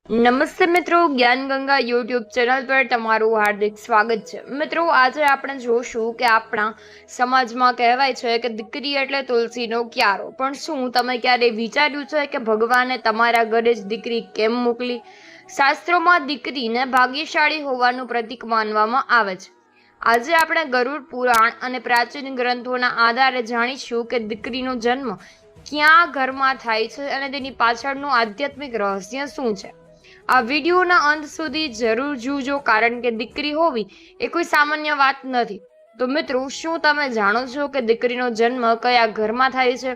નમસ્તે મિત્રો, જ્ઞાન ગંગા યુટ્યુબ ચેનલ પર તમારું હાર્દિક સ્વાગત છે। મિત્રો, આજે આપણે જોશું કે આપણા સમાજમાં કહેવાય છે કે દીકરી એટલે તુલસીનો ક્યારો। પણ શું તમે ક્યારે વિચાર્યું છે કે ભગવાને તમારા ઘરે જ દીકરી કેમ મોકલી? શાસ્ત્રોમાં દીકરીને ભાગ્યશાળી હોવાનું પ્રતીક માનવામાં આવે છે। આજે આપણે ગરુડ પુરાણ અને પ્રાચીન ગ્રંથોના આધારે જાણીશું કે દીકરીનો જન્મ ક્યાં ઘરમાં થાય છે અને તેની પાછળનું આધ્યાત્મિક રહસ્ય શું છે। આ વિડીયોના અંત સુધી જરૂર જોજો, કારણ કે દીકરી હોવી એ કોઈ સામાન્ય વાત નથી। તો મિત્રો, શું તમે જાણો છો કે દીકરીનો જન્મ કયા ઘરમાં થાય છે?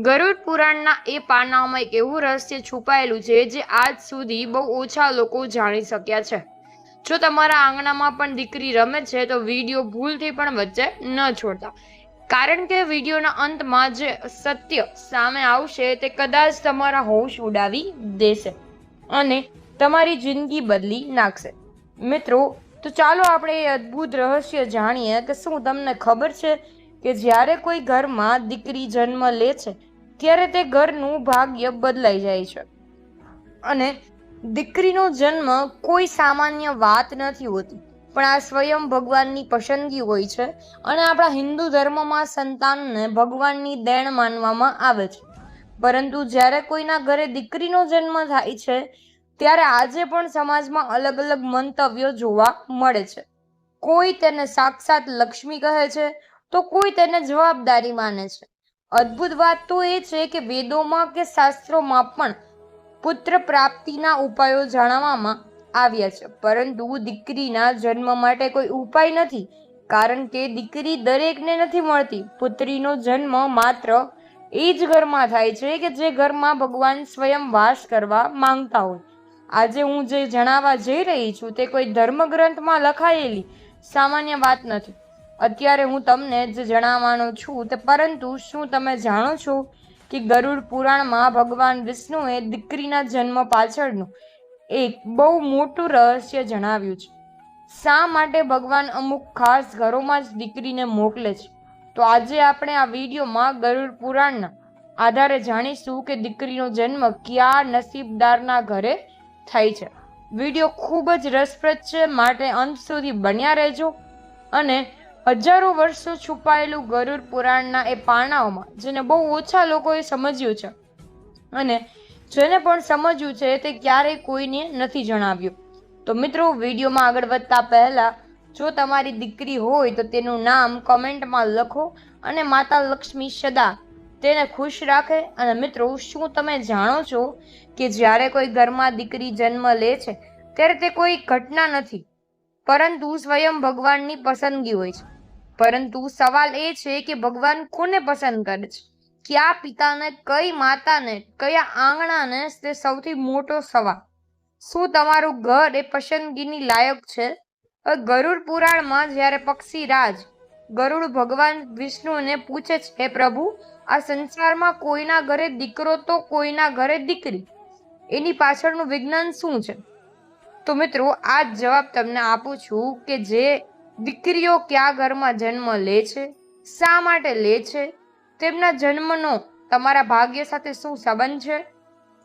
ગરુડ પુરાણના એ પાનાઓમાં એક એવું રહસ્ય છુપાયેલું છે જે આજ સુધી બહુ ઓછા લોકો જાણી શક્યા છે। જો તમારા આંગણામાં પણ દીકરી રમે છે તો વિડીયો ભૂલથી પણ વચ્ચે ન છોડતા, કારણ કે વિડીયોના અંતમાં જે સત્ય સામે આવશે તે કદાચ તમારા હોશ ઉડાવી દેશે અને તમારી જિંદગી બદલી નાખશે। મિત્રો, તો ચાલો આપણે એ અદ્ભુત રહસ્ય જાણીએ કે શું તમને ખબર છે કે જ્યારે કોઈ ઘરમાં દીકરી જન્મ લે છે ત્યારે તે ઘરનું ભાગ્ય બદલાઈ જાય છે। અને દીકરીનો જન્મ કોઈ સામાન્ય વાત નથી હોતી, પણ આ સ્વયં ભગવાનની પસંદગી હોય છે। અને આપણા હિન્દુ ધર્મમાં સંતાનને ભગવાનની દેણ માનવામાં આવે છે। પરંતુ જ્યારે કોઈના ઘરે દીકરીનો જન્મ થાય છે ત્યારે આજે પણ સમાજમાં અલગ અલગ મંતવ્યો જોવા મળે છે। કોઈ તેને સાક્ષાત લક્ષ્મી કહે છે તો કોઈ તેને જવાબદારી માને છે। અદ્ભુત વાત તો એ છે કે વેદોમાં કે શાસ્ત્રોમાં પણ પુત્ર પ્રાપ્તિના ઉપાયો જણાવવામાં આવ્યા છે, પરંતુ દીકરીના જન્મ માટે કોઈ ઉપાય નથી, કારણ કે દીકરી દરેકને નથી મળતી। પુત્રીનો જન્મ માત્ર એ જ ઘરમાં થાય છે કે જે ઘરમાં ભગવાન સ્વયં વાસ કરવા માંગતા હોય। આજે હું જે જણાવવા જઈ રહી છું તે કોઈ ધર્મગ્રંથમાં લખાયેલી સામાન્ય વાત નથી। અત્યારે હું તમને જે જણાવવાનો છું તે, પરંતુ શું તમે જાણો છો કે ગરુડ પુરાણમાં ભગવાન વિષ્ણુએ દીકરીના જન્મ પાછળનું એક બહુ મોટું રહસ્ય જણાવ્યું છે? શા માટે ભગવાન અમુક ખાસ ઘરોમાં જ દીકરીને મોકલે છે? તો આજે આપણે આ વિડીયોમાં ગરુડ પુરાણના આધારે જાણીશું કે દીકરીનો જન્મ કયા નસીબદારના ઘરે થાય છે। વિડીયો ખૂબ જ રસપ્રદ છે, માટે અંત સુધી બન્યા રહેજો। અને હજારો વર્ષો છુપાયેલું ગરુડ પુરાણના એ પાનાઓમાં જેને બહુ ઓછા લોકોએ સમજ્યું છે અને જેને પણ સમજ્યું છે તે ક્યારેય કોઈને નથી જણાવ્યું। તો મિત્રો, વિડીયોમાં આગળ વધતા પહેલા જો તમારી દીકરી હોય તો તેનું નામ કમેન્ટમાં લખો અને માતા લક્ષ્મી સદા તેને ખુશ રાખે। અને મિત્રો, શું તમે જાણો છો કે જ્યારે કોઈ ઘરમાં દીકરી જન્મ લે છે ત્યારે તે કોઈ ઘટના નથી, પરંતુ સ્વયં ભગવાનની પસંદગી હોય છે। પરંતુ સવાલ એ છે કે ભગવાન કોને પસંદ કરે છે? કયા પિતાને, કઈ માતાને, કયા આંગણાને? તે સૌથી મોટો સવાલ। શું તમારું ઘર એ પસંદગીની લાયક છે? ગરુડ પુરાણમાં જ્યારે પક્ષીરાજ ગરુડ ભગવાન વિષ્ણુને પૂછે છે, હે પ્રભુ, આ સંસારમાં કોઈના ઘરે દીકરો તો કોઈના ઘરે દીકરી, એની પાછળનું વિજ્ઞાન શું છે? તો મિત્રો, આ જ જવાબ તમને આપું છું કે જે દીકરીઓ કયા ઘરમાં જન્મ લે છે, શા માટે લે છે, તેમના જન્મનો તમારા ભાગ્ય સાથે શું સંબંધ છે?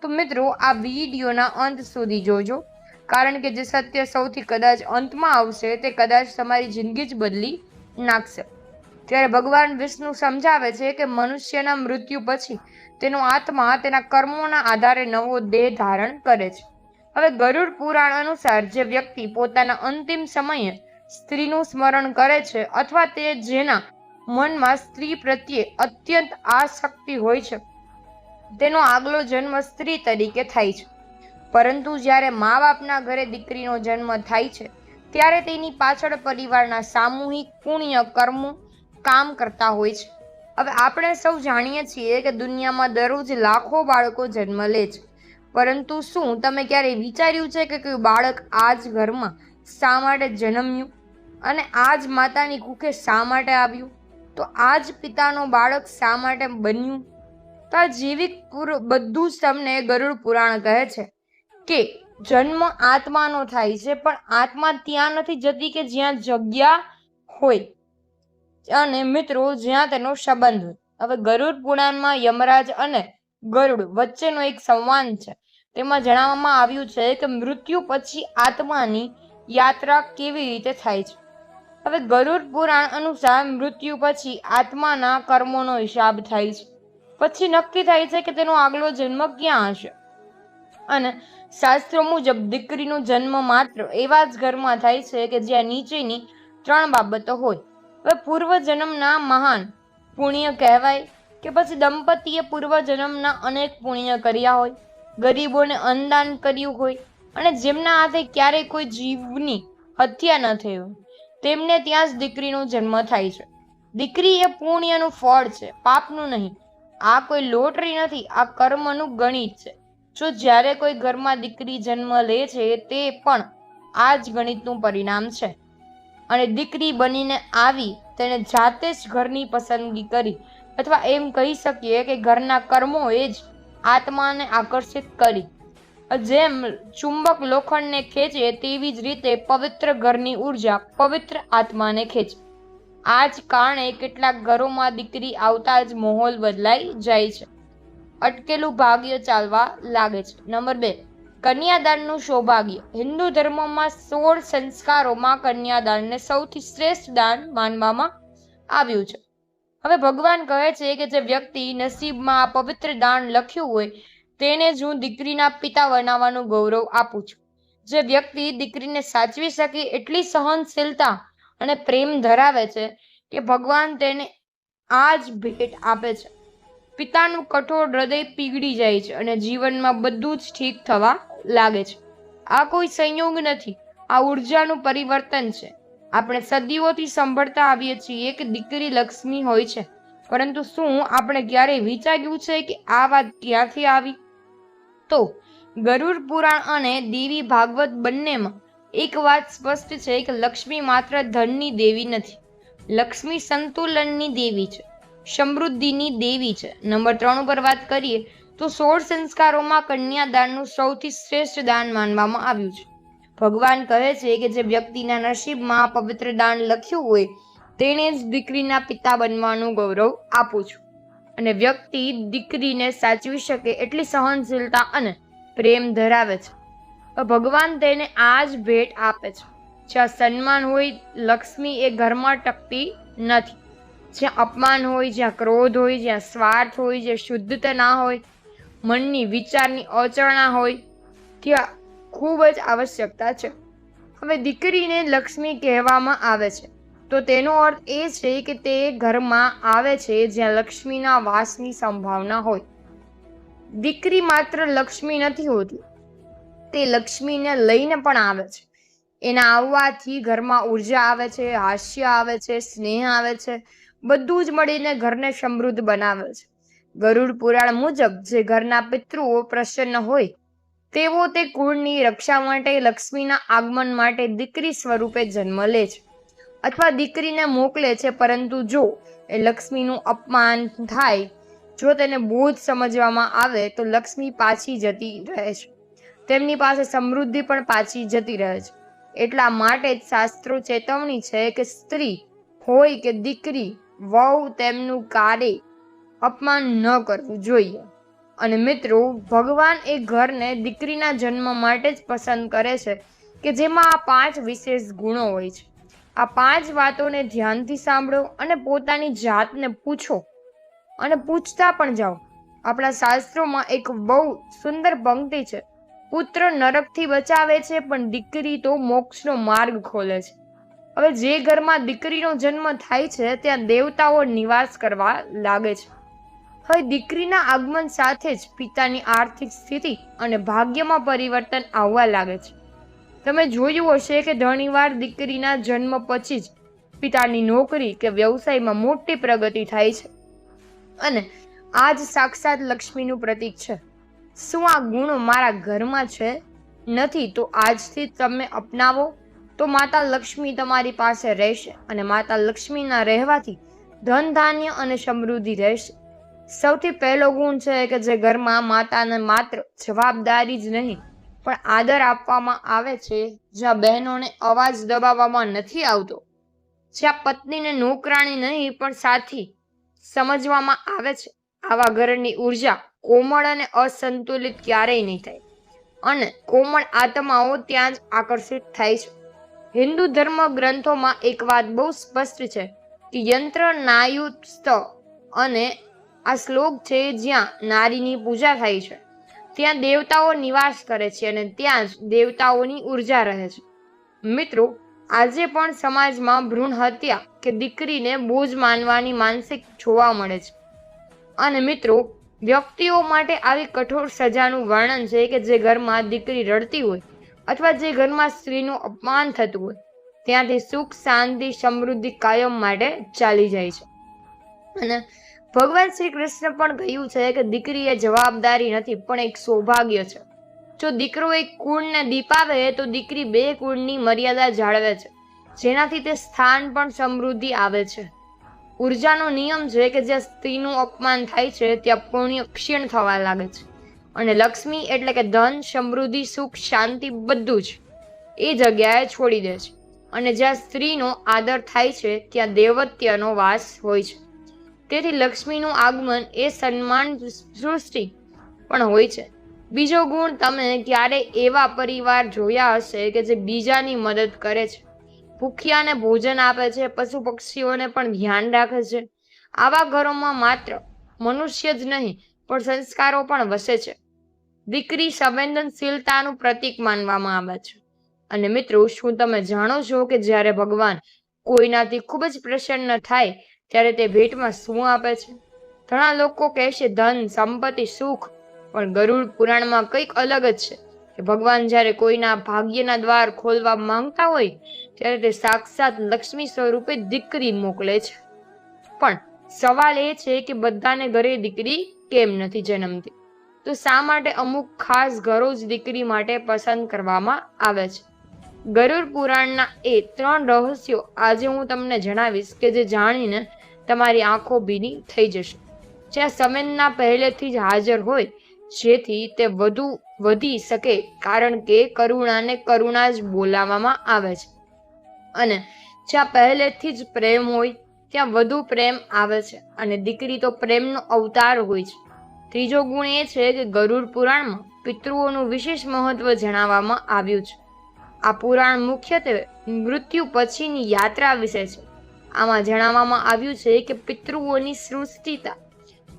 તો મિત્રો, આ વિડીયોના અંત સુધી જોજો, કારણ કે જે સત્ય સૌથી કદાચ અંતમાં આવશે તે કદાચ તમારી જિંદગી જ બદલી નાખશે। ત્યારે ભગવાન વિષ્ણુ સમજાવે છે કે મનુષ્યના મૃત્યુ પછી તેનો આત્મા તેના કર્મોના આધારે નવો દેહ ધારણ કરે છે। હવે ગરુડ પુરાણ અનુસાર જે વ્યક્તિ પોતાના અંતિમ સમયે સ્ત્રીનું સ્મરણ કરે છે, અથવા તે જેના મનમાં સ્ત્રી પ્રત્યે અત્યંત આસક્તિ હોય છે, તેનો આગલો જન્મ સ્ત્રી તરીકે થાય છે। પરંતુ જ્યારે મા બાપના ઘરે દીકરીનો જન્મ થાય છે ત્યારે તેની પાછળ પરિવારના સામૂહિક પુણ્ય કર્મો કામ કરતા હોય છે। હવે આપણે સૌ જાણીએ છીએ કે દુનિયામાં દરરોજ લાખો બાળકો જન્મ લે છે, પરંતુ શું તમે ક્યારેય વિચાર્યું છે કે કોઈ બાળક આ જ ઘરમાં શા માટે જન્મ્યું અને આ જ માતાની કુખે શા માટે આવ્યું? તો આ જ પિતાનો બાળક શા માટે બન્યું? તો આ જીવિત બધું જ તમને ગરુડ પુરાણ કહે છે કે જન્મ આત્માનો થાય છે, પણ આત્મા ત્યાં નથી જતી કે જ્યાં જગ્યા હોય અને મિત્રો જ્યાં તેનો સંબંધ હોય। હવે ગરુડ પુરાણમાં યમરાજ અને ગરુડ વચ્ચેનો એક સંવાદ છે। તેમાં જણાવવામાં આવ્યું છે કે મૃત્યુ પછી આત્માની યાત્રા કેવી રીતે થાય છે. હવે ગરુડ પુરાણ અનુસાર મૃત્યુ પછી આત્માના કર્મોનો હિસાબ થાય છે. પછી નક્કી થાય છે કે તેનો આગલો જન્મ ક્યાં હશે. અને શાસ્ત્રો મુજબ દીકરીનો જન્મ માત્ર એવા જ ઘરમાં થાય છે કે જ્યાં નીચેની 3 બાબતો હોય. હવે પૂર્વજન્મના મહાન પુણ્ય કહેવાય કે પછી દંપતીએ પૂર્વજન્મના અનેક પુણ્ય કર્યા હોય, ગરીબોને અન્નદાન કર્યું હોય અને જેમના હાથે ક્યારેય કોઈ જીવની હત્યા ન થઈ હોય તેમને ત્યાં જ દીકરીનો જન્મ થાય છે. દીકરી એ પુણ્યનું ફળ છે, પાપનું નહીં. આ કોઈ લોટરી નથી, આ કર્મનું ગણિત છે. જો જ્યારે કોઈ ઘરમાં દીકરી જન્મ લે છે તે પણ આ જ ગણિતનું પરિણામ છે. અને દીકરી બનીને આવી તેને જાતે જ ઘરની પસંદગી કરી, અથવા એમ કહી શકીએ કે ઘરના કર્મોએ જ આત્માને આકર્ષિત કરી. જેમ ચુંબક લોખંડને ખેંચે તેવી જ રીતે પવિત્ર ઘરની ઉર્જા પવિત્ર આત્માને ખેંચે. આ જ કારણે કેટલાક ઘરોમાં દીકરી આવતા જ માહોલ બદલાઈ જાય છે, અટકેલું ભાગ્ય ચાલવા લાગે છે. નંબર 2, કન્યાદાનનું સૌભાગ્ય. હિન્દુ ધર્મમાં 16 સંસ્કારોમાં કન્યાદાનને સૌથી શ્રેષ્ઠ દાન માનવામાં આવ્યું છે. હવે ભગવાન કહે છે કે જે વ્યક્તિ નસીબમાં આ પવિત્ર દાન લખ્યું હોય તેને જ હું દીકરીના પિતા બનાવવાનું ગૌરવ આપું છું. જે વ્યક્તિ દીકરીને સાચવી શકે એટલી સહનશીલતા અને પ્રેમ ધરાવે છે કે ભગવાન તેને આ જ ભેટ આપે છે. પિતાનું કઠોર હૃદય પીગળી જાય છે અને જીવનમાં બધું જ ઠીક થવા લાગે છે. આ કોઈ સંયોગ નથી, આ ઉર્જાનું પરિવર્તન છે. આપણે સદીઓથી સાંભળતા આવીએ છીએ કે દીકરી લક્ષ્મી હોય છે, પરંતુ શું આપણે ક્યારેય વિચાર્યું છે કે આ વાત ક્યાંથી આવી? તો ગરુડ પુરાણ અને દેવી ભાગવત બંનેમાં એક વાત સ્પષ્ટ છે કે લક્ષ્મી માત્ર ધનની દેવી નથી. લક્ષ્મી સંતુલનની દેવી છે, સમૃદ્ધિની દેવી છે. નંબર 3 ઉપર વાત કરીએ તો 16 સંસ્કારોમાં કન્યાદાનનું સૌથી શ્રેષ્ઠ દાન માનવામાં આવ્યું છે. ભગવાન કહે છે કે જે વ્યક્તિના નસીબમાં પવિત્ર દાન લખ્યું હોય તેને જ દીકરીના પિતા બનવાનું ગૌરવ આપું છું. અને વ્યક્તિ દીકરીને સાચવી શકે એટલી સહનશીલતા અને પ્રેમ ધરાવે છે, ભગવાન તેને આ જ ભેટ આપે છે. જ્યાં સન્માન હોય લક્ષ્મી એ ઘરમાં ટકતી નથી. જ્યાં અપમાન હોય, જ્યાં ક્રોધ હોય, જ્યાં સ્વાર્થ હોય, જ્યાં શુદ્ધતા ના હોય, મનની વિચારની અચળના હોય, ત્યાં ખૂબ જ આવશ્યકતા છે. હવે દીકરીને લક્ષ્મી કહેવામાં આવે છે તો તેનો અર્થ એ છે કે તે ઘરમાં આવે છે જ્યાં લક્ષ્મીના વાસની સંભાવના હોય. દીકરી માત્ર લક્ષ્મી નથી હોતી, તે લક્ષ્મીને લઈને પણ આવે છે. એના આવવાથી ઘરમાં ઉર્જા આવે છે, હાસ્ય આવે છે, સ્નેહ આવે છે, બધું જ મળીને ઘરને સમૃદ્ધ બનાવે છે. ગરુડ પુરાણ મુજબ જે ઘરના પિતૃઓ પ્રસન્ન હોય તેઓ તે કુળની રક્ષા માટે લક્ષ્મીના આગમન માટે દીકરી સ્વરૂપે જન્મ લે છે અથવા દીકરીને મોકલે છે. પરંતુ જો એ લક્ષ્મીનું અપમાન થાય, જો તેને બોજ સમજવામાં આવે તો લક્ષ્મી પાછી જતી રહે છે, તેમની પાસે સમૃદ્ધિ પણ પાછી જતી રહે છે. એટલા માટે જ શાસ્ત્રો ચેતવણી છે કે સ્ત્રી હોય કે દીકરી, વહુ તેમનું કાર્ય અપમાન ન કરવું જોઈએ. અને મિત્રો, ભગવાન એ ઘરને દીકરીના જન્મ માટે જ પસંદ કરે છે કે જેમાં આ 5 વિશેષ ગુણો હોય છે. આ 5 વાતોને ધ્યાનથી સાંભળો અને પોતાની જાતને પૂછો અને પૂછતા પણ જાઓ. આપણા શાસ્ત્રોમાં એક બહુ સુંદર પંક્તિ છે, પુત્ર નરકથી બચાવે છે પણ દીકરી તો મોક્ષનો માર્ગ ખોલે છે. હવે જે ઘરમાં દીકરીનો જન્મ થાય છે ત્યાં દેવતાઓ નિવાસ કરવા લાગે છે. હવે દીકરીના આગમન સાથે જ પિતાની આર્થિક સ્થિતિ અને ભાગ્યમાં પરિવર્તન આવવા લાગે છે. તમે જોયું હશે કે ઘણીવાર દીકરીના જન્મ પછી જ પિતાની નોકરી કે વ્યવસાયમાં મોટી પ્રગતિ થાય છે અને આ જ સાક્ષાત લક્ષ્મીનું પ્રતીક છે. શું આ ગુણો મારા ઘરમાં છે? નથી તો આજથી તમે અપનાવો તો માતા લક્ષ્મી તમારી પાસે રહેશે અને માતા લક્ષ્મીના રહેવાથી ધન ધાન્ય અને સમૃદ્ધિ રહેશે. સૌથી પહેલો ગુણ છે કે જે ઘરમાં માતાને માત્ર જવાબદારી જ નહીં પણ આદર આપવામાં આવે છે, જ્યાં બહેનોને અવાજ દબાવવામાં નથી આવતો, જ્યાં પત્નીને નોકરાણી નહીં પણ સાથી સમજવામાં આવે છે, આવા ઘરની ઉર્જા કોમળ અને અસંતુલિત ક્યારેય નહીં થાય. અને કોમળ આત્માઓ ત્યાં જ આકર્ષિત થાય છે. હિન્દુ ધર્મ ગ્રંથોમાં એક વાત બહુ સ્પષ્ટ છે કે યંત્ર નાયુસ્ત અને આ શ્લોક છે જ્યાં નારીની પૂજા થાય છે ત્યાં દેવતાઓ નિવાસ કરે છે અને ત્યાં જ દેવતાઓની ઉર્જા રહે છે. મિત્રો, આજે પણ સમાજમાં ભ્રૂણ હત્યા કે દીકરીને બોજ માનવાની માનસિક જોવા મળે છે. અને મિત્રો, વ્યક્તિઓ માટે આવી કઠોર સજાનું વર્ણન છે કે જે ઘરમાં દીકરી રડતી હોય અથવા જે ઘરમાં સ્ત્રીનું અપમાન થતું હોય ત્યાંથી સુખ, શાંતિ, સમૃદ્ધિ કાયમ માટે ચાલી જાય છે. અને ભગવાન શ્રી કૃષ્ણ પણ કહ્યું છે કે દીકરી એ જવાબદારી નથી પણ એક સૌભાગ્ય છે. જો દીકરો એક કુળને દીપાવે તો દીકરી 2 કુળની મર્યાદા જાળવે છે, જેનાથી તે સ્થાન પણ સમૃદ્ધિ આવે છે. ઉર્જાનો નિયમ છે કે જ્યાં સ્ત્રીનું અપમાન થાય છે ત્યાં પુણ્ય ક્ષીણ થવા લાગે છે અને લક્ષ્મી એટલે કે ધન, સમૃદ્ધિ, સુખ, શાંતિ બધું જ એ જગ્યાએ છોડી દે છે. અને જ્યાં સ્ત્રીનો આદર થાય છે ત્યાં દેવત્યનો વાસ હોય છે. તેથી લક્ષ્મીનું આગમન એ સન્માન સૃષ્ટિ પણ હોય છે. બીજો ગુણ, તમે ક્યારે એવા પરિવાર જોયા હશે કે જે બીજાની મદદ કરે છે, ભૂખ્યાને ભોજન આપે છે, પશુ પક્ષીઓને પણ ધ્યાન રાખે છે? આવા ઘરોમાં માત્ર મનુષ્ય જ નહીં પણ સંસ્કારો પણ વસે છે. દીકરી સંવેદનશીલતાનું પ્રતીક માનવામાં આવે છે. અને મિત્રો, શું તમે જાણો છો કે જ્યારે ભગવાન કોઈનાથી ખૂબ જ પ્રસન્ન થાય ત્યારે તે ભેટમાં શું આપે છે? ઘણા લોકો કહેશે ધન, સંપત્તિ, સુખ, પણ ગરુડ પુરાણમાં કંઈક અલગ જ છે કે ભગવાન જ્યારે કોઈના ભાગ્યના દ્વાર ખોલવા માંગતા હોય ત્યારે તે સાક્ષાત લક્ષ્મી સ્વરૂપે દીકરી મોકલે છે. પણ સવાલ એ છે કે બધાને ઘરે દીકરી કેમ નથી જન્મતી? તો શા માટે અમુક ખાસ ઘરો જ દીકરી માટે પસંદ કરવામાં આવે છે? ગરુડ પુરાણના એ 3 રહસ્યો આજે હું તમને જણાવીશ કે જે જાણીને તમારી આંખો ભીની થઈ જશે. જ્યાં સંવેદના પહેલેથી જ હાજર હોય જેથી તે વધુ વધી શકે કારણ કે કરુણાને કરુણા જ બોલાવવામાં આવે છે. અને જ્યાં પહેલેથી જ પ્રેમ હોય ત્યાં વધુ પ્રેમ આવે છે અને દીકરી તો પ્રેમનો અવતાર હોય છે. ત્રીજો ગુણ એ છે કે ગરુડ પુરાણમાં પિતૃઓનું વિશેષ મહત્વ જણાવવામાં આવ્યું છે. આ પુરાણ મુખ્યત્વે મૃત્યુ પછીની યાત્રા વિશે છે. આમાં જણાવવામાં આવ્યું છે કે પિતૃઓની સૃષ્ટિતા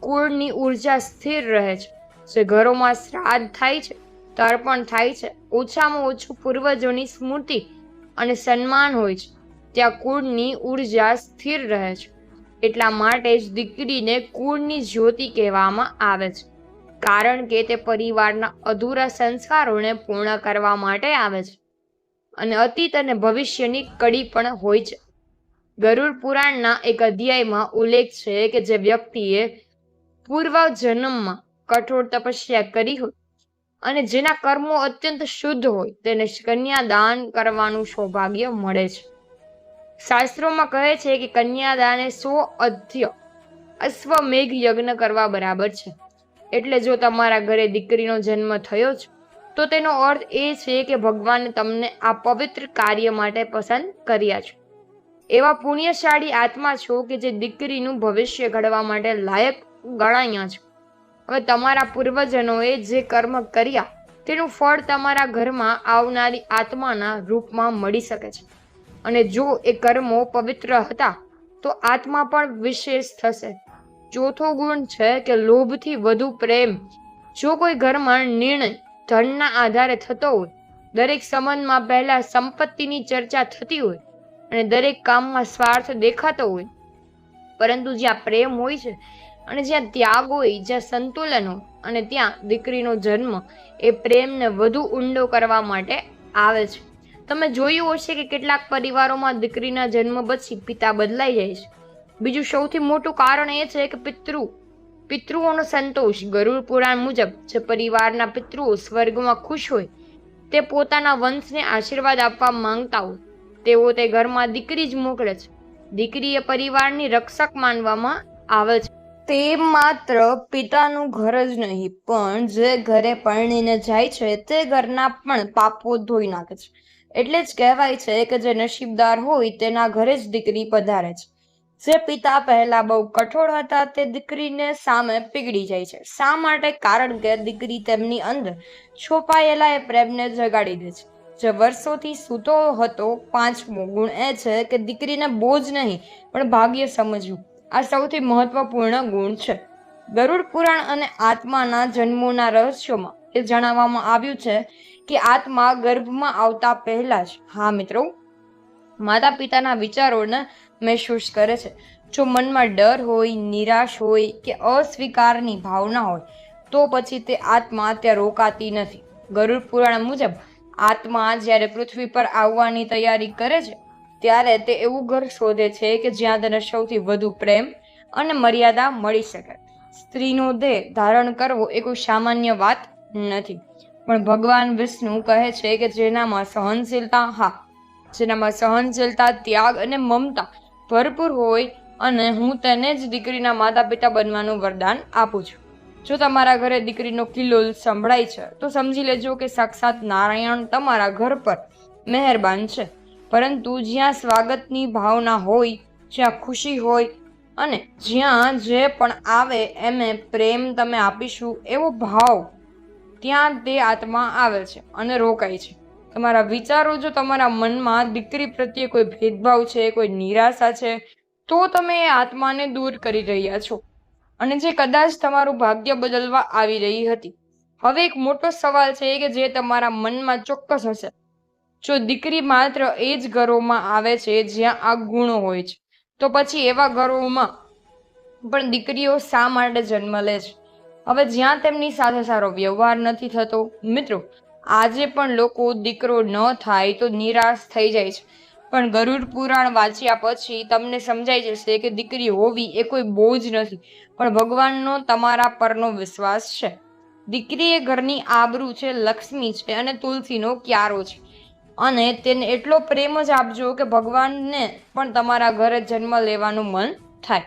કુળની ઉર્જા સ્થિર રહે છે. જે ઘરોમાં શ્રાદ્ધ થાય છે, તર્પણ થાય છે, ઓછામાં ઓછું પૂર્વજોની સ્મૃતિ અને સન્માન હોય છે, ત્યાં કુળની ઉર્જા સ્થિર રહે છે. એટલા માટે જ દીકરીને કુળની જ્યોતિ કહેવામાં આવે છે કારણ કે તે પરિવારના અધૂરા સંસ્કારોને પૂર્ણ કરવા માટે આવે છે અને અતીત અને ભવિષ્યની કડી પણ હોય છે. ગરુડ પુરાણના એક અધ્યાયમાં ઉલ્લેખ છે કે જે વ્યક્તિએ પૂર્વ જન્મમાં કઠોર તપસ્યા કરી હોય અને જેના કર્મો અત્યંત શુદ્ધ હોય તેને કન્યાદાન કરવાનું સૌભાગ્ય મળે છે. શાસ્ત્રોમાં કહે છે કે કન્યાદાને 100 અધ્ય અશ્વમેઘ યજ્ઞ કરવા બરાબર છે. એટલે જો તમારા ઘરે દીકરીનો જન્મ થયો છે તો તેનો અર્થ એ છે કે ભગવાને તમને આ પવિત્ર કાર્ય માટે પસંદ કર્યા છે. એવા પુણ્યશાળી આત્મા છો કે જે દીકરીનું ભવિષ્ય ઘડવા માટે લાયક ગણાયા છે. હવે તમારા પૂર્વજનોએ જે કર્મ કર્યા તેનું ફળ તમારા ઘરમાં આવનારી આત્માના રૂપમાં મળી શકે છે. અને જો એ કર્મો પવિત્ર હતા તો આત્મા પણ વિશેષ થશે. ચોથો ગુણ છે કે લોભથી વધુ પ્રેમ. જો કોઈ ઘરમાં નિર્ણય ધનના આધારે થતો હોય, દરેક સંબંધમાં પહેલા સંપત્તિની ચર્ચા થતી હોય અને દરેક કામમાં સ્વાર્થ દેખાતો હોય, પરંતુ જ્યાં પ્રેમ હોય છે અને જ્યાં ત્યાગ હોય, જ્યાં સંતુલન હોય અને ત્યાં દીકરીનો જન્મ એ પ્રેમને વધુ ઊંડો કરવા માટે આવે છે. તમે જોયું હશે કે કેટલાક પરિવારોમાં દીકરીના જન્મ પછી પિતા બદલાઈ જાય છે. બીજું સૌથી મોટું કારણ એ છે કે પિતૃઓનો સંતોષ. ગરુડ પુરાણ મુજબ જે પરિવારના પિતૃઓ સ્વર્ગમાં ખુશ હોય તે પોતાના વંશને આશીર્વાદ આપવા માંગતા હોય તેઓ તે ઘરમાં દીકરી જ મોકલે છે. દીકરી એ પરિવારની રક્ષક માનવામાં આવે છે. તે માત્ર પિતાનું ઘર જ નહીં પણ જે ઘરે પરણીને જાય છે તે ઘરના પણ પાપો ધોઈ નાખે છે. એટલે જ કહેવાય છે કે જે નસીબદાર હોય તેના ઘરે જ દીકરી પધારે છે. જે પિતા પહેલા બહુ કઠોર હતા તે દીકરીને સામે પીગળી જાય છે. શા માટે? કારણ કે દીકરી તેમની અંદર છુપાયેલા એ પ્રેમને જગાડી દે છે, જે વર્ષોથી સૂતો હતો. પાંચમો ગુણ એ છે કે દીકરીને બોજ નહીં પણ ભાગ્ય સમજવું. આ સૌથી મહત્વપૂર્ણ ગુણ છે. ગરુડ પુરાણ અને આત્માના જન્મોના રહસ્યોમાં એ જણાવવામાં આવ્યું છે કે આત્મા ગર્ભમાં આવતા પહેલા જ, હા મિત્રો, માતા પિતાના વિચારોને મહેસૂસ કરે છે. જો મનમાં ડર હોય, નિરાશ હોય કે અસ્વીકારની ભાવના હોય તો પછી તે આત્મા ત્યાં રોકાતી નથી. ગરુડ પુરાણ મુજબ આત્મા જ્યારે પૃથ્વી પર આવવાની તૈયારી કરે છે ત્યારે તે એવું ઘર શોધે છે કે જ્યાં તેને સૌથી વધુ પ્રેમ અને મર્યાદા મળી શકે. સ્ત્રીનો દેહ ધારણ કરવો એ કોઈ સામાન્ય વાત નથી, પણ ભગવાન વિષ્ણુ કહે છે કે જેનામાં સહનશીલતા, ત્યાગ અને મમતા ભરપૂર હોય, અને હું તેને જ દીકરીના માતા પિતા બનવાનું વરદાન આપું છું. જો તમારા ઘરે દીકરીનો કિલ્લોલ સંભળાય છે તો સમજી લેજો કે સાક્ષાત નારાયણ તમારા ઘર પર મહેરબાન છે. પરંતુ જ્યાં સ્વાગતની ભાવના હોય, જ્યાં ખુશી હોય અને જ્યાં જે પણ આવે એમે પ્રેમ તમે આપીશું એવો ભાવ, ત્યાં તે આત્મા આવે છે અને રોકાય છે. તમારા વિચારો, જો તમારા મનમાં દીકરી પ્રત્યે કોઈ ભેદભાવ છે, કોઈ નિરાશા છે, તો તમે એ આત્માને દૂર કરી રહ્યા છો, અને જે કદાચ તમારું ભાગ્ય બદલવા આવી રહી હતી. હવે એક મોટો સવાલ છે કે જે તમારા મનમાં ચોક્કસ હશે. જો દીકરી માત્ર એ જ ઘરોમાં આવે છે જ્યાં આ ગુણો હોય છે, તો પછી એવા ઘરોમાં પણ દીકરીઓ શા માટે જન્મ લે છે? હવે જ્યાં તેમની સાથે સારો વ્યવહાર નથી થતો. મિત્રો, આજે પણ લોકો દીકરો ન થાય તો નિરાશ થઈ જાય છે, પણ ગરુડ પુરાણ વાંચ્યા પછી તમને સમજાઈ જશે કે દીકરી હોવી એ કોઈ બોજ નથી, પણ ભગવાનનો તમારા પરનો વિશ્વાસ છે. દીકરી એ ઘરની આબરૂ છે, લક્ષ્મી છે અને તુલસીનો ક્યારો છે. અને તેને એટલો પ્રેમ જ આપજો કે ભગવાનને પણ તમારા ઘરે જન્મ લેવાનું મન થાય.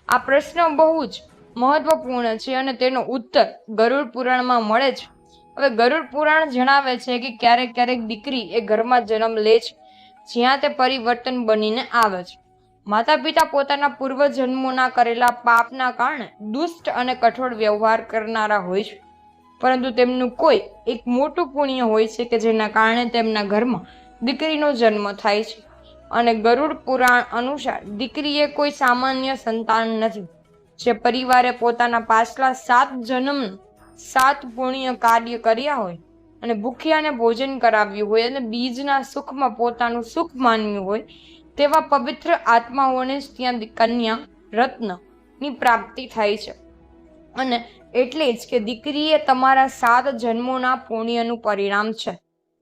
આ પ્રશ્ન બહુ જ મહત્વપૂર્ણ છે અને તેનો ઉત્તર ગરુડ પુરાણમાં મળે છે. હવે ગરુડ પુરાણ જણાવે છે કે ક્યારેક ક્યારેક દીકરી એ ઘરમાં જન્મ લે છે જ્યાં તે પરિવર્તન બનીને આવે છે. માતા પિતા પોતાના પૂર્વજન્મોના કરેલા પાપના કારણે દુષ્ટ અને કઠોર વ્યવહાર કરનારા હોય છે, પરંતુ તેમનું કોઈ એક મોટું પુણ્ય હોય છે કે જેના કારણે તેમના ઘરમાં દીકરીનો જન્મ થાય છે. અને ગરુડ પુરાણ અનુસાર દીકરી એ કોઈ સામાન્ય સંતાન નથી. જે પરિવારે પોતાના પાછલા 7 જન્મનું 7 પુણ્ય કાર્ય કર્યા હોય અને ભૂખ્યાને ભોજન કરાવ્યું હોય અને બીજના સુખમાં પોતાનું સુખ માન્યું હોય, તેવા પવિત્ર આત્માઓને જ ત્યાં કન્યા રત્નની પ્રાપ્તિ થાય છે. અને એટલે જ કે દીકરી એ તમારા 7 જન્મોના પુણ્યનું પરિણામ છે.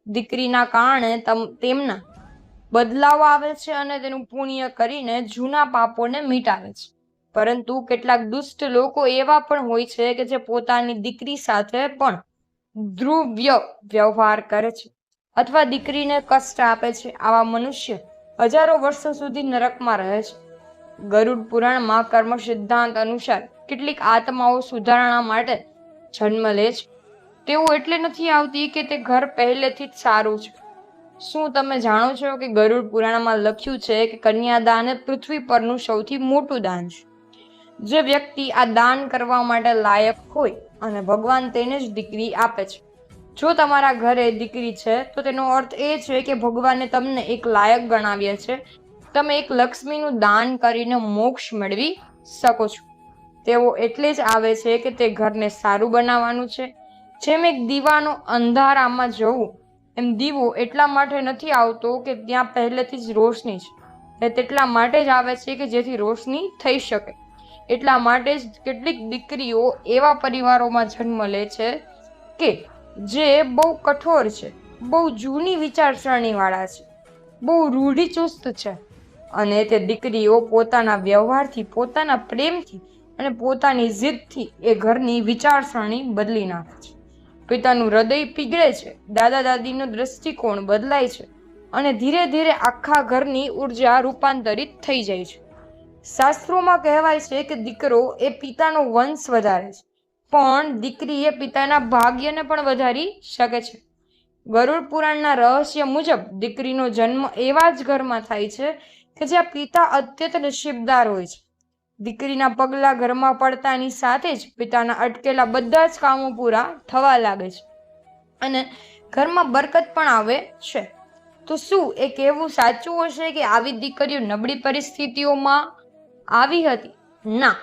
દીકરીના કારણે તેમના બદલાવ આવે છે અને તેનું પુણ્ય કરીને જૂના પાપોને મિટાવે છે. પરંતુ કેટલાક દુષ્ટ લોકો એવા પણ હોય છે કે જે પોતાની દીકરી સાથે પણ ધ્રુવ્ય વ્યવહાર કરે છે અથવા દીકરીને કષ્ટ આપે છે. આવા મનુષ્ય હજારો વર્ષો સુધી નરકમાં રહે છે. ગરુડ પુરાણમાં કર્મ સિદ્ધાંત અનુસાર કેટલીક આત્માઓ સુધારણા માટે જન્મ લે છે. તેઓ એટલે નથી આવતી કે તે ઘર પહેલેથી જ સારું છે. શું તમે જાણો છો કે ગરુડ પુરાણમાં લખ્યું છે કે કન્યાદાન એ પૃથ્વી પરનું સૌથી મોટું દાન છે? જે વ્યક્તિ આ દાન કરવા માટે લાયક હોય અને ભગવાન તેને જ દીકરી આપે છે. જો તમારા ઘરે દીકરી છે તો તેનો અર્થ એ છે કે ભગવાને તમને એક લાયક ગણાવ્યા છે. તમે એક લક્ષ્મીનું દાન કરીને મોક્ષ મેળવી શકો છો. તેઓ એટલે જ આવે છે કે તે ઘરને સારું બનાવવાનું છે. જેમ એક દીવાનો અંધારામાં જવું, એમ દીવો એટલા માટે નથી આવતો કે ત્યાં પહેલેથી જ રોશની છે. તે તેટલા માટે જ આવે છે કે જેથી રોશની થઈ શકે. એટલા માટે જ કેટલીક દીકરીઓ એવા પરિવારોમાં જન્મ લે છે કે જે બહુ કઠોર છે, બહુ જૂની વિચારસરણી વાળા છે, બહુ રૂઢિચુસ્ત છે, અને તે દીકરીઓ પોતાના વ્યવહારથી, પોતાના પ્રેમથી અને પોતાની જીદથી એ ઘરની વિચારસરણી બદલી નાખે છે. પિતાનું હૃદય પીગળે છે, દાદા દાદીનો દ્રષ્ટિકોણ બદલાય છે અને ધીરે ધીરે આખા ઘરની ઉર્જા રૂપાંતરિત થઈ જાય છે. શાસ્ત્રોમાં કહેવાય છે કે દીકરો એ પિતાનો વંશ વધારે છે, પણ દીકરી એ પિતાના ભાગ્યને પણ વધારી શકે છે. ગરુડ પુરાણના રહસ્ય મુજબ દીકરીનો જન્મ એવા જ ઘરમાં થાય છે કે જ્યાં પિતા અત્યંત નસીબદાર હોય છે. દીકરીના પગલા ઘરમાં પડતાની સાથે જ પિતાના અટકેલા બધા જ કામો પૂરા થવા લાગે છે અને ઘરમાં બરકત પણ આવે છે. તો શું એ કહેવું સાચું હશે કે આવી દીકરીઓ નબળી પરિસ્થિતિઓમાં આવી હતી? ના,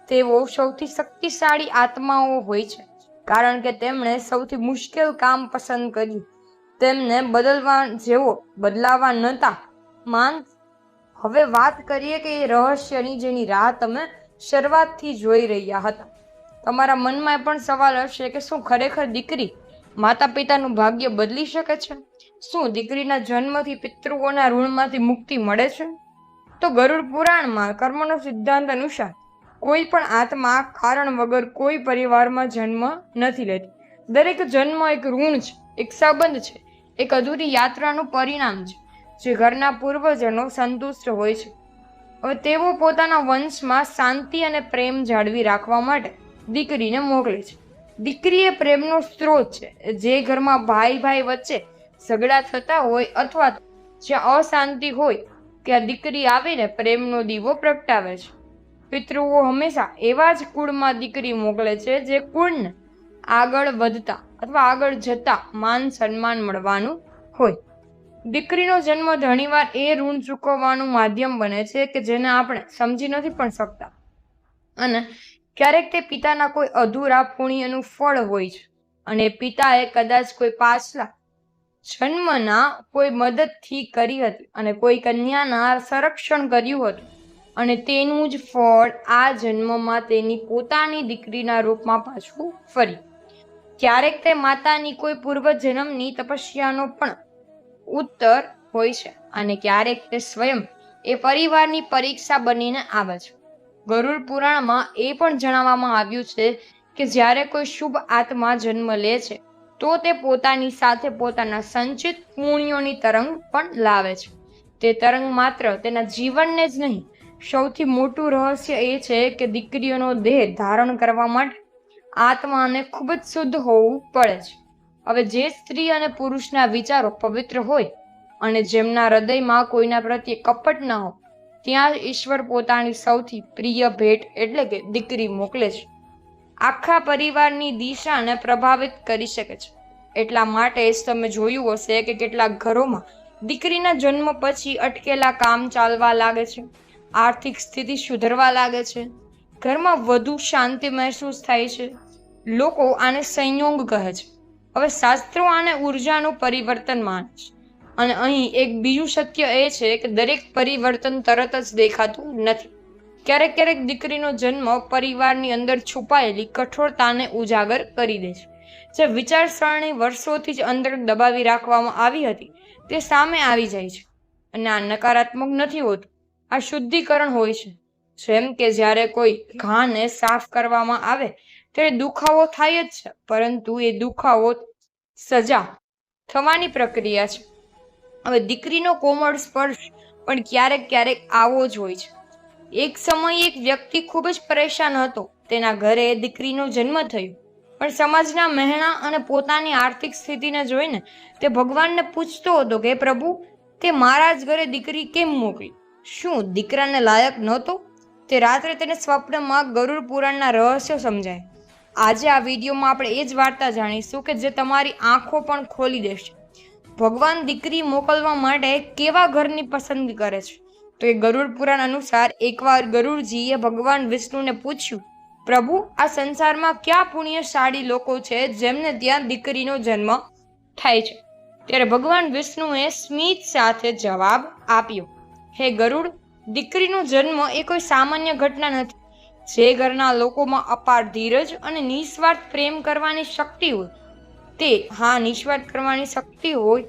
તેઓ સૌથી શક્તિશાળી આત્માઓ હોય છે, કારણ કે તેમણે સૌથી મુશ્કેલ કામ પસંદ કર્યું. તેમને બદલાવા નહોતા માંગ. હવે વાત કરીએ કે એ રહસ્યની જેની રાહ તમે શરૂઆતથી જોઈ રહ્યા હતા. તમારા મનમાં પણ સવાલ હશે કે શું ખરેખર દીકરી માતા પિતાનું ભાગ્ય બદલી શકે છે? શું દીકરીના જન્મથી પિતૃઓના ઋણમાંથી મુક્તિ મળે છે? તો ગરુડ પુરાણમાં કર્મનો સિદ્ધાંત અનુસાર કોઈ પણ આત્મા કારણ વગર કોઈ પરિવારમાં જન્મ નથી લેતી. દરેક જન્મ એક ઋણ છે, એક સંબંધ છે, એક અધૂરી યાત્રાનું પરિણામ છે, જે ઘરના પૂર્વજનો સંતુષ્ટ હોય છે. હવે તેઓ પોતાના વંશમાં શાંતિ અને પ્રેમ જાળવી રાખવા માટે દીકરીને મોકલે છે. દીકરી એ પ્રેમનો સ્ત્રોત છે. જે ઘરમાં ભાઈ વચ્ચે ઝઘડા થતા હોય અથવા જ્યાં અશાંતિ હોય ત્યાં દીકરી આવીને પ્રેમનો દીવો પ્રગટાવે છે. પિતૃઓ હંમેશા એવા જ કુળમાં દીકરી મોકલે છે જે કુળને આગળ વધતા અથવા આગળ જતા માન સન્માન મળવાનું હોય. દીકરીનો જન્મ ઘણીવાર એ ઋણ ચૂકવવાનું માધ્યમ બને છે કે જેને આપણે સમજી નથી પણ શકતા, અને ક્યારેક તે પિતાના કોઈ અધૂરા પુણ્યનું ફળ હોય છે, અને પિતાએ કદાચ કોઈ પાછલા જન્મના કોઈ મદદથી કરી હતી અને કોઈ કન્યાના સંરક્ષણ કર્યું હતું, અને તેનું જ ફળ આ જન્મમાં તેની પોતાની દીકરીના રૂપમાં પાછું ફરી. ક્યારેક તે માતાની કોઈ પૂર્વજન્મની તપસ્યાનો પણ ઉત્તર હોય છે, અને ક્યારેક તે સ્વયં એ પરિવારની પરીક્ષા બનીને આવે છે. ગરુડ પુરાણમાં એ પણ જણાવવામાં આવ્યું છે કે જ્યારે કોઈ શુભ આત્મા જન્મ લે છે તો તે પોતાની સાથે પોતાના સંચિત પુણ્યોની તરંગ પણ લાવે છે. તે તરંગ માત્ર તેના જીવનને જ નહીં, સૌથી મોટું રહસ્ય એ છે કે દીકરીઓનો દેહ ધારણ કરવા માટે આત્માને ખૂબ જ શુદ્ધ હોવું પડે છે. હવે જે સ્ત્રી અને પુરુષના વિચારો પવિત્ર હોય અને જેમના હૃદયમાં કોઈના પ્રત્યે કપટ ન હોય, ત્યાં ઈશ્વર પોતાની સૌથી પ્રિય ભેટ એટલે કે દીકરી મોકલે છે. આખા પરિવારની દિશાને પ્રભાવિત કરી શકે છે. એટલા માટે જ તમે જોયું હશે કે કેટલાક ઘરોમાં દીકરીના જન્મ પછી અટકેલા કામ ચાલવા લાગે છે, આર્થિક સ્થિતિ સુધરવા લાગે છે, ઘરમાં વધુ શાંતિ મહેસૂસ થાય છે. લોકો આને સંયોગ કહે છે. હવે શાસ્ત્રો આને ઉર્જાનું પરિવર્તન માને છે, અને અહીં એક બીજું સત્ય એ છે કે દરેક પરિવર્તન તરત જ દેખાતું નથી. ક્યારેક દીકરીનો જન્મ પરિવારની અંદર છુપાયેલી કઠોરતાને ઉજાગર કરી દે છે. જે વિચારસરણી વર્ષોથી જ અંદર દબાવી રાખવામાં આવી હતી તે સામે આવી જાય છે, અને આ નકારાત્મક નથી હોતું, આ શુદ્ધિકરણ હોય છે. જેમ કે જ્યારે કોઈ ઘાને સાફ કરવામાં આવે ત્યારે દુખાવો થાય જ છે, પરંતુ એ દુખાવો સજા થવાની પ્રક્રિયા છે. હવે દીકરીનો કોમળ સ્પર્શ પણ ક્યારેક આવો જ હોય છે. એક સમયે એક વ્યક્તિ ખૂબ જ પરેશાન હતો. તેના ઘરે દીકરીનો જન્મ થયો, પણ સમાજના મહેણા અને પોતાની આર્થિક સ્થિતિને જોઈને તે ભગવાનને પૂછતો હતો કે પ્રભુ, તે મારા જ ઘરે દીકરી કેમ મોકલી? શું દીકરાને લાયક નહોતો? તે રાત્રે તેને સ્વપ્નમાં ગરુડ પુરાણના રહસ્યો સમજાય. આજે આ વિડીયોમાં આપણે એ જ વાર્તા જાણીશું કે જે તમારી આંખો પણ ખોલી દેશે. ભગવાન દીકરી મોકલવા માટે કેવા ઘરની પસંદગી કરે છે? તો એ ગરુડ પુરાણ અનુસાર એકવાર ગરુડજીએ ભગવાન વિષ્ણુને પૂછ્યું, પ્રભુ, આ સંસારમાં કયા પુણ્યશાળી લોકો છે જેમને ત્યાં દીકરીનો જન્મ થાય છે? ત્યારે ભગવાન વિષ્ણુએ સ્મિત સાથે જવાબ આપ્યો, હે ગરુડ, દીકરીનો જન્મ એ કોઈ સામાન્ય ઘટના નથી. જે ઘરના લોકોમાં અપાર ધીરજ અને નિસ્વાર્થ પ્રેમ કરવાની શક્તિ હોય નિસ્વાર્થ કરવાની શક્તિ હોય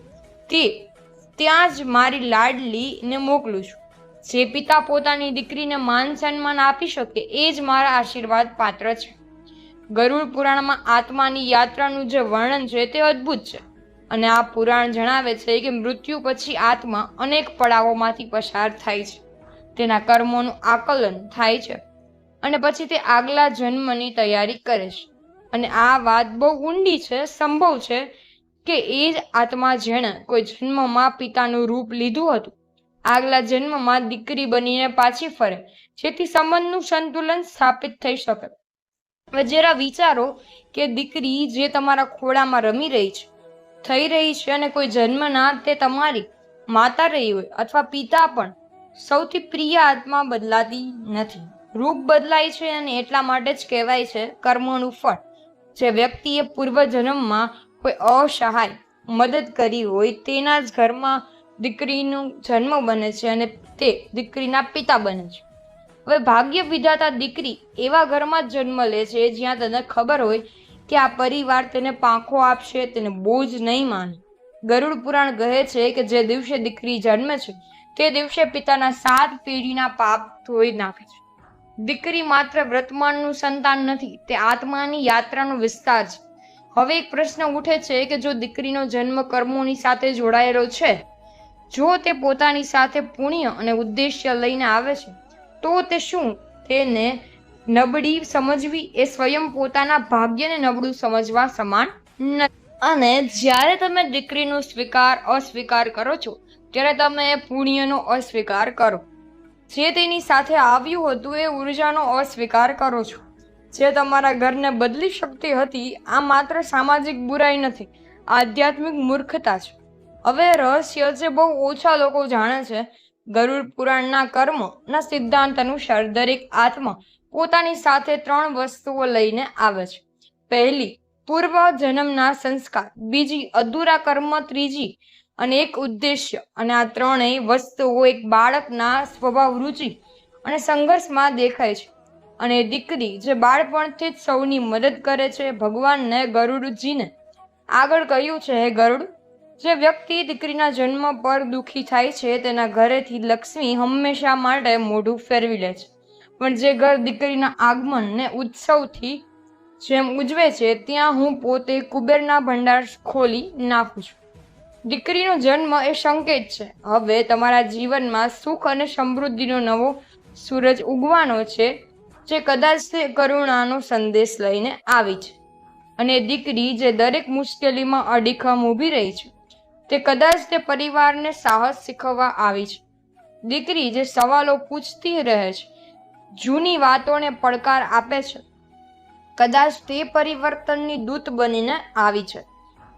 ત્યાં જ મારી લાડલીને મોકલું છું. જે પિતા પોતાની દીકરીને માન સન્માન આપી શકે એ જ મારા આશીર્વાદ પાત્ર છે. ગરુડ પુરાણમાં આત્માની યાત્રાનું જે વર્ણન છે તે અદ્ભુત છે, અને આ પુરાણ જણાવે છે કે મૃત્યુ પછી આત્મા અનેક પડાવોમાંથી પસાર થાય છે. તેના કર્મોનું આકલન થાય છે અને પછી તે આગલા જન્મની તૈયારી કરે છે. અને આ વાત બહુ ઊંડી છે. સંભવ છે કે એ જ આત્મા જેણે કોઈ જન્મમાં પિતાનું રૂપ લીધું હતું આગલા જન્મમાં દીકરી બનીને પાછી ફરે, જેથી સંબંધનું સંતુલન સ્થાપિત થઈ શકે. હવે જરા વિચારો કે દીકરી જે તમારા ખોળામાં રમી રહી છે, થઈ રહી છે, અને કોઈ જન્મના તે તમારી માતા રહી હોય અથવા પિતા, પણ સૌથી પ્રિય આત્મા બદલાતી નથી. રૂપ બદલાય છે, અને એટલા માટે જ કહેવાય છે કર્મનું ફળ. જે વ્યક્તિએ પૂર્વજન્મમાં કોઈ અસહાય મદદ કરી હોય તેના જ ઘરમાં દીકરીનો જન્મ બને છે અને તે દીકરીના પિતા બને છે. હવે ભાગ્ય વિધાતા દીકરી એવા ઘરમાં જન્મ લે છે જ્યાં તેને ખબર હોય કે આ પરિવાર તેને પાંખો આપશે, તેને બોજ નહીં માને. ગરુડ પુરાણ કહે છે કે જે દિવસે દીકરી જન્મે છે તે દિવસે પિતાના 7 પેઢીના પાપ ધોઈ નાખે છે. દીકરી માત્ર વર્તમાનનું સંતાન નથી, તે આત્માની યાત્રાનો વિસ્તાર છે. હવે એક પ્રશ્ન ઉઠે છે કે જો દીકરીનો જન્મ કર્મોની સાથે જોડાયેલો છે, જો તે પોતાની સાથે પુણ્ય અને ઉદ્દેશ્ય લઈને આવે છે, તો તે શું તેને નબળી સમજવી એ સ્વયં પોતાના ભાગ્યને નબળું સમજવા સમાન નથી. અને જ્યારે તમે દીકરીનો અસ્વીકાર કરો છો, ત્યારે તમે પુણ્યનો અસ્વીકાર કરો. જે તેની સાથે આવ્યું હતું એ ઉર્જાનો અસ્વીકાર કરો છો, જે તમારા ઘરને બદલી શકતી હતી. આ માત્ર સામાજિક બુરાઈ નથી, આધ્યાત્મિક મૂર્ખતા છે. હવે રહસ્ય જે બહુ ઓછા લોકો જાણે છે, ગરુડ પુરાણના કર્મના સિદ્ધાંત અનુસાર દરેક આત્મા પોતાની સાથે 3 વસ્તુઓ લઈને આવે છે. પહેલી, પૂર્વ જન્મના સંસ્કાર. બીજી, અધૂરા કર્મ. ત્રીજી, અને એક ઉદ્દેશ્ય. અને આ ત્રણેય વસ્તુઓ એક બાળકના સ્વભાવ, રુચિ અને સંઘર્ષમાં દેખાય છે. અને દીકરી જે બાળપણથી જ સૌની મદદ કરે છે. ભગવાનને ગરુડજીને આગળ કહ્યું છે, હે ગરુડ, જે વ્યક્તિ દીકરીના જન્મ પર દુઃખી થાય છે તેના ઘરેથી લક્ષ્મી હંમેશા માટે મોઢું ફેરવી લે છે. પણ જે ઘર દીકરીના આગમનને ઉત્સવથી જેમ ઉજવે છે, ત્યાં હું પોતે કુબેરના ભંડાર ખોલી નાખું છું. દીકરીનો જન્મ એ સંકેત છે. હવે તમારા જીવનમાં સુખ અને સમૃદ્ધિનો નવો સૂરજ ઉગવાનો છે, જે કદાચ તે કરુણાનો સંદેશ લઈને આવી છે. અને દીકરી જે દરેક મુશ્કેલીમાં અડીખમ ઊભી રહી છે, તે કદાચ તે પરિવારને સાહસ શીખવવા આવી છે. દીકરી જે સવાલો પૂછતી રહે છે, જૂની વાતોને પડકાર આપે છે, કદાચ તે પરિવર્તનની દૂત બનીને આવી છે.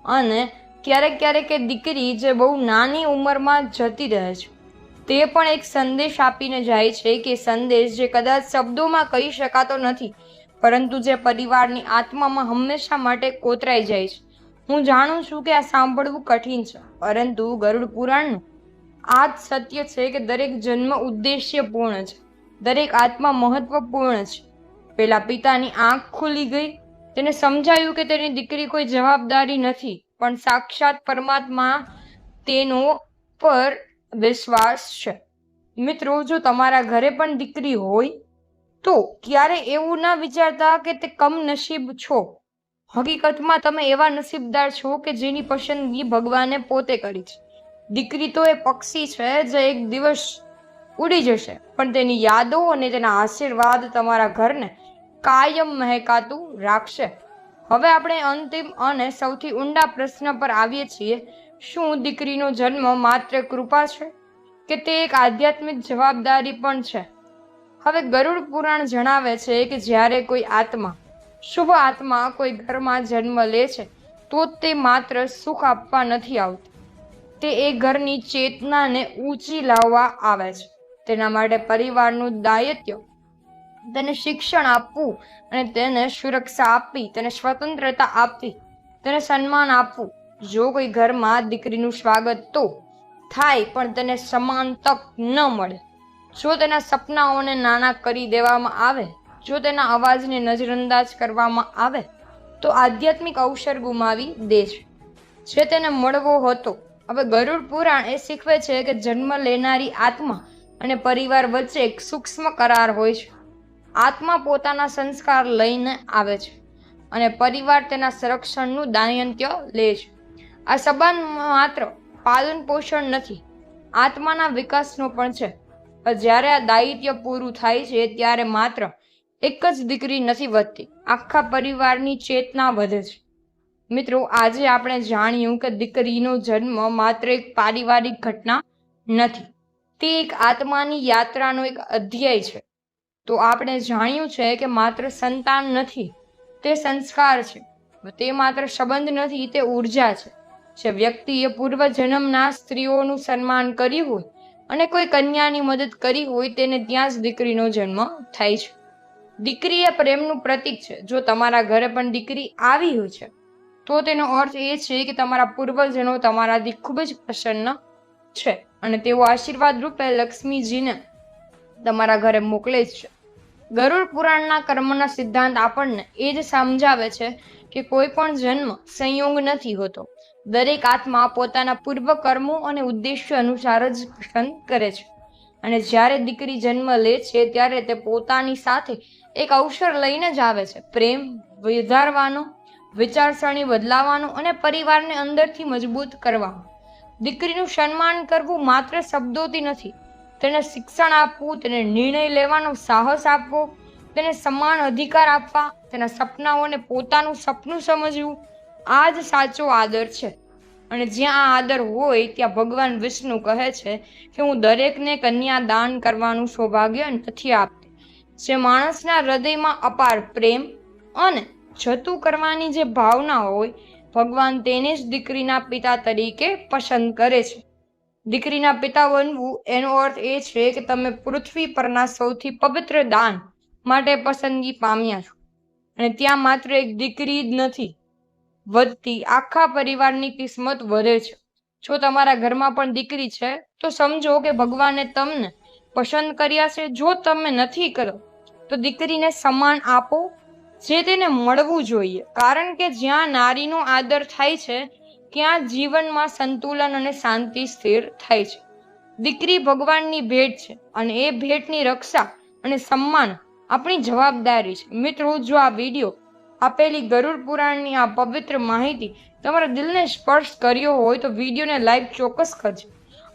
અને ક્યારેક દીકરી જે બહુ નાની ઉંમરમાં જતી રહે છે, તે પણ એક સંદેશ આપીને જાય છે, કે સંદેશ જે કદાચ શબ્દોમાં કહી શકાતો નથી, પરંતુ જે પરિવારની આત્મામાં હંમેશા માટે કોતરાઈ જાય છે. હું જાણું છું કે આ સાંભળવું કઠિન છે, પરંતુ ગરુડ પુરાણનું આ જ સત્ય છે કે દરેક જન્મ ઉદ્દેશ્યપૂર્ણ છે, દરેક આત્મા મહત્વપૂર્ણ છે. પેલા પિતાની આંખ ખુલી ગઈ. તેને સમજાયું કે તેની દીકરી કોઈ જવાબદારી નથી, પણ સાક્ષાત પરમાત્મા તેનો પર વિશ્વાસ છે. મિત્રો, જો તમારા ઘરે પણ દીકરી હોય તો ક્યારે એવું ના વિચારતા કે તે કમનસીબ છો. હકીકતમાં તમે એવા નસીબદાર છો કે જેની પસંદગી ભગવાને પોતે કરી છે. દીકરી તો એ પક્ષી છે જે એક દિવસ ઉડી જશે, પણ તેની યાદો અને તેના આશીર્વાદ તમારા ઘરને કાયમ મહેકાતું રાખશે. હવે આપણે અંતિમ અને સૌથી ઊંડા પ્રશ્ન પર આવીએ છીએ. શું દીકરીનો જન્મ માત્ર કૃપા છે, કે તે એક આધ્યાત્મિક જવાબદારી પણ છે? હવે ગરુડ પુરાણ જણાવે છે કે જ્યારે કોઈ આત્મા, શુભ આત્મા કોઈ ઘરમાં જન્મ લે છે, તો તે માત્ર સુખ આપવા નથી આવતી, તે એ ઘરની ચેતનાને ઊંચી લાવવા આવે છે. તેના માટે પરિવારનું દાયિત્વ તેને શિક્ષણ આપવું અને તેને સુરક્ષા આપવી, તેને સ્વતંત્રતા આપવી, તેને સન્માન આપવું. જો કોઈ ઘરમાં દીકરીનું સ્વાગત તો થાય, પણ તેને સમાન તક ન મળે, જો તેના સપનાઓને નાના કરી દેવામાં આવે, જો તેના અવાજને નજરઅંદાજ કરવામાં આવે, તો આધ્યાત્મિક અવસર ગુમાવી દે છે, જે તેને મળવો હતો. હવે ગરુડ પુરાણ એ શીખવે છે કે જન્મ લેનારી આત્મા અને પરિવાર વચ્ચે એક સૂક્ષ્મ કરાર હોય છે. આત્મા પોતાના સંસ્કાર લઈને આવે છે અને પરિવાર તેના સંરક્ષણનું દાયિત્વ લે છે. આ સંબંધ માત્ર પાલન પોષણ નથી, આત્માના વિકાસનો પણ છે. જ્યારે આ દાયિત્વ પૂરું થાય છે, ત્યારે માત્ર એક જ દીકરી નથી વધતી, આખા પરિવારની ચેતના વધે છે. મિત્રો, આજે આપણે જાણ્યું કે દીકરીનો જન્મ માત્ર એક પારિવારિક ઘટના નથી, તે એક આત્માની યાત્રાનો એક અધ્યાય છે. તો આપણે જાણ્યું છે કે માત્ર સંતાન નથી, તે સંસ્કાર છે. તે માત્ર સંબંધ નથી, તે ઉર્જા છે. જે વ્યક્તિએ પૂર્વજન્મના સ્ત્રીઓનું સન્માન કર્યું હોય અને કોઈ કન્યાની મદદ કરી હોય તેને ત્યાં જ દીકરીનો જન્મ થાય છે. દીકરી એ પ્રેમનું પ્રતીક છે. જો તમારા ઘરે પણ દીકરી આવી હોય છે તો તેનો અર્થ એ છે કે તમારા પૂર્વજનો તમારાથી ખૂબ જ પ્રસન્ન છે અને તેઓ આશીર્વાદ રૂપે લક્ષ્મીજીને તમારા ઘરે મોકલે જ છે. ગરુડ પુરાણના કર્મના સિદ્ધાંત આપણને એ જ સમજાવે છે કે કોઈ પણ જન્મ સંયોગ નથી હોતો. દરેક આત્મા પોતાના પૂર્વ કર્મો અને ઉદ્દેશ્ય અનુસાર જ પસંદ કરે છે. અને જ્યારે દીકરી જન્મ લે છે ત્યારે તે પોતાની સાથે એક અવસર લઈને જ આવે છે. પ્રેમ વધારવાનો, વિચારસરણી બદલાવાનો અને પરિવારને અંદરથી મજબૂત કરવાનો. દીકરીનું સન્માન કરવું માત્ર શબ્દોથી નથી, તેને શિક્ષણ આપવું, તેને નિર્ણય લેવાનો સાહસ આપવો, તેને સમાન અધિકાર આપવા, તેના સપનાઓને પોતાનું સપનું સમજવું, આ જ સાચો આદર છે. અને જ્યાં આ આદર હોય ત્યાં ભગવાન વિષ્ણુ કહે છે કે હું દરેકને કન્યા દાન કરવાનું સૌભાગ્ય નથી આપતી. જે માણસના હૃદયમાં અપાર પ્રેમ અને જતું કરવાની જે ભાવના હોય, ભગવાન તેને જ દીકરીના પિતા તરીકે પસંદ કરે છે. દીકરીના પિતા બનવું એનો અર્થ એ છે કે તમે પૃથ્વી પરના સૌથી પવિત્ર દાન માટે પસંદગી પામ્યા છો. અને ત્યાં માત્ર એક દીકરી જ નથી વધતી, આખા પરિવારની કિસ્મત વધે છે. જો તમારા ઘરમાં પણ દીકરી છે તો સમજો કે ભગવાને તમને પસંદ કર્યા છે. જો તમે નથી કરો તો દીકરીને સન્માન આપો જે તેને મળવું જોઈએ, કારણ કે જ્યાં નારીનો આદર થાય છે ત્યાં જીવનમાં સંતુલન અને શાંતિ સ્થિર થાય છે. દીકરી ભગવાનની ભેટ છે અને એ ભેટની રક્ષા અને સન્માન આપણી જવાબદારી છે. મિત્રો, જો આ વિડીયો આપેલી ગરુડ પુરાણની આ પવિત્ર માહિતી તમારા દિલને સ્પર્શ કર્યો હોય તો વિડીયોને લાઈક ચોક્કસ કરજો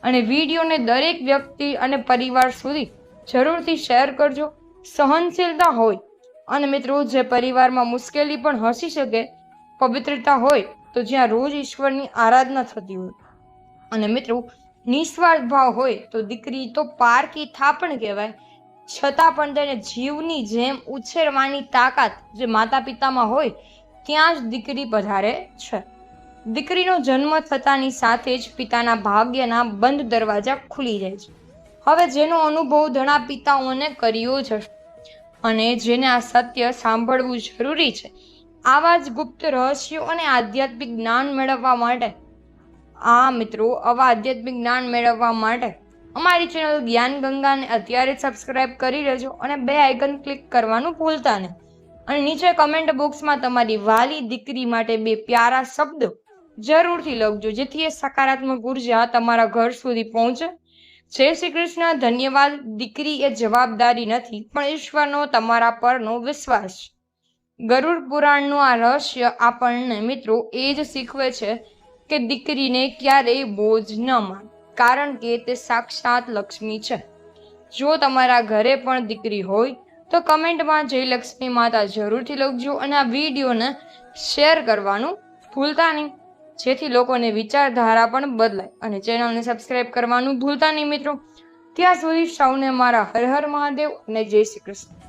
અને વિડીયોને દરેક વ્યક્તિ અને પરિવાર સુધી જરૂરથી શેર કરજો. સહનશીલતા હોય અને મિત્રો, જે પરિવારમાં મુશ્કેલી પણ હસી શકે, પવિત્રતા હોય તો જ્યાં રોજ ઈશ્વરની આરાધના થતી હોય અને મિત્રો નિસ્વાર્થ ભાવ હોય તો દીકરી તો પારકી થાપણ કહેવાય, છતાં પણ તેને જીવની જેમ ઉછેરવાની તાકાત જે માતા પિતામાં હોય ત્યાં જ દીકરી પધારે છે. દીકરીનો જન્મ થતાની સાથે જ પિતાના ભાગ્યના બંધ દરવાજા ખુલી જાય છે. હવે જેનો અનુભવ ઘણા પિતાઓને કર્યો જ હશે અને જેને આ સત્ય સાંભળવું જરૂરી છે. આવા જ ગુપ્ત રહસ્યો અને આધ્યાત્મિક જ્ઞાન મેળવવા માટે આધ્યાત્મિક જ્ઞાન મેળવવા માટે અમારી ચેનલ જ્ઞાન ગંગાને અત્યારે સબસ્ક્રાઇબ કરી લેજો અને બે આઇકન ક્લિક કરવાનું ભૂલતા નહીં. અને નીચે કમેન્ટ બોક્સમાં તમારી વાલી દીકરી માટે બે પ્યારા શબ્દો જરૂરથી લખજો, જેથી એ સકારાત્મક ઉર્જા તમારા ઘર સુધી પહોંચે. જય શ્રી કૃષ્ણ. ધન્યવાદ. દીકરી એ જવાબદારી નથી, પણ ઈશ્વરનો તમારા પરનો વિશ્વાસ. ગરુડ પુરાણનું આ રહસ્ય આપણને મિત્રો એ જ શીખવે છે કે દીકરીને ક્યારેય બોજ ન માન, કારણ કે તે સાક્ષાત લક્ષ્મી છે. જો તમારા ઘરે પણ દીકરી હોય તો કમેન્ટમાં જય લક્ષ્મી માતા જરૂરથી લખજો અને આ વિડીયોને શેર કરવાનું ભૂલતા નહીં, જેથી લોકોને વિચારધારા પણ બદલાય. અને ચેનલને સબસ્ક્રાઇબ કરવાનું ભૂલતા નહીં મિત્રો. ત્યાં સુધી સૌને મારા હર હર મહાદેવ અને જય શ્રી કૃષ્ણ.